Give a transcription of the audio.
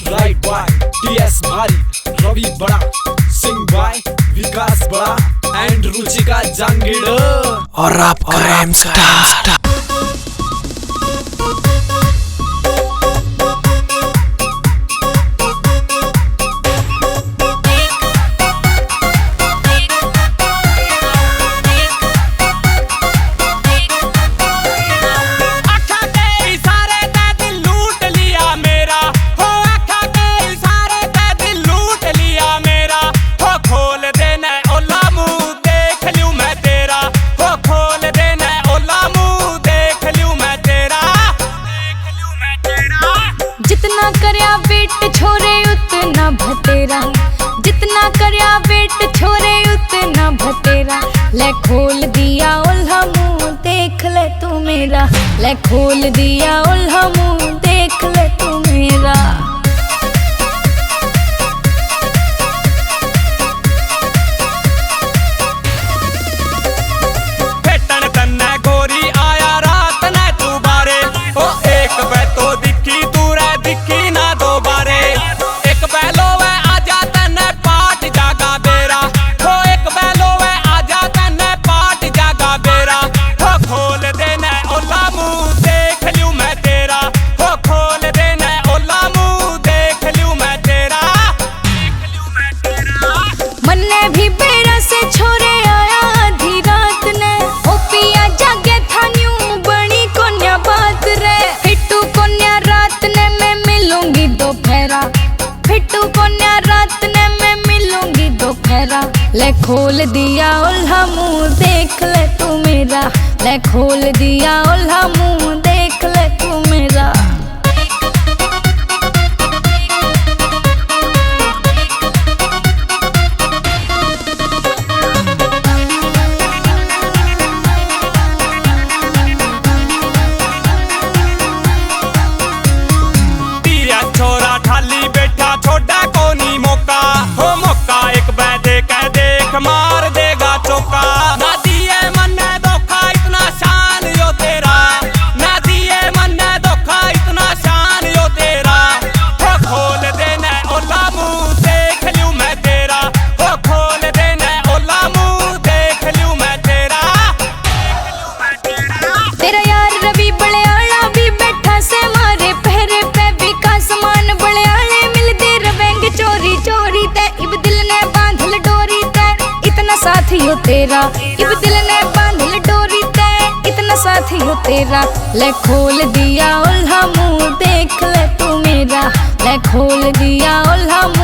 Right bye TS मारी, रवि बड़ा, Singh bye विकास बड़ा एंड रुचिका जांगीड़ और आपका रैम स्टार। जितना करया वेट छोरे उतना भतेरा, जितना करया वेट छोरे उतना भतेरा। ले खोल दिया उल्हा मुंह देख ले तू मेरा, ले खोल दिया उल्हा मुंह देख ले तू मेरा। भी बेरा से छोरे आया आधी रात ने, ओ पिया जागे था न्यू बड़ी कोन्या बात रे। फिट्टू कोन्या रात ने मैं मिलूंगी दोपहरा, फिट्टू कोन्या रात ने मैं मिलूंगी दोपहरा। ले खोल दिया उल्हा मुंह देख ले तू मेरा, ले खोल दिया उल्हा मुंह देख ले तू मेरा। मार देगा चौका, ना दिए मन ने धोखा इतना शान यो तेरा, ना दिए मन ने धोखा इतना शान यो तेरा। हो खोल देना ओला मुंह देख लूं मैं तेरा, हो खोल देना ओला मुंह देख लूं मैं तेरा। तेरा यार रवि बड़याला भी बैठा से मारे पहरे पे, विकास मान बड़याले मिल दे रवेंगे चोरी चोरी। ते इब दिल ने बांधल डोरी ते इतना साथी हो तेरा, इब दिल ने बांधल डोरी ते इतना साथी हो तेरा। ले खोल दिया उल्हा मुंह देख ले तू मेरा, ले खोल दिया उल्हा मुंह।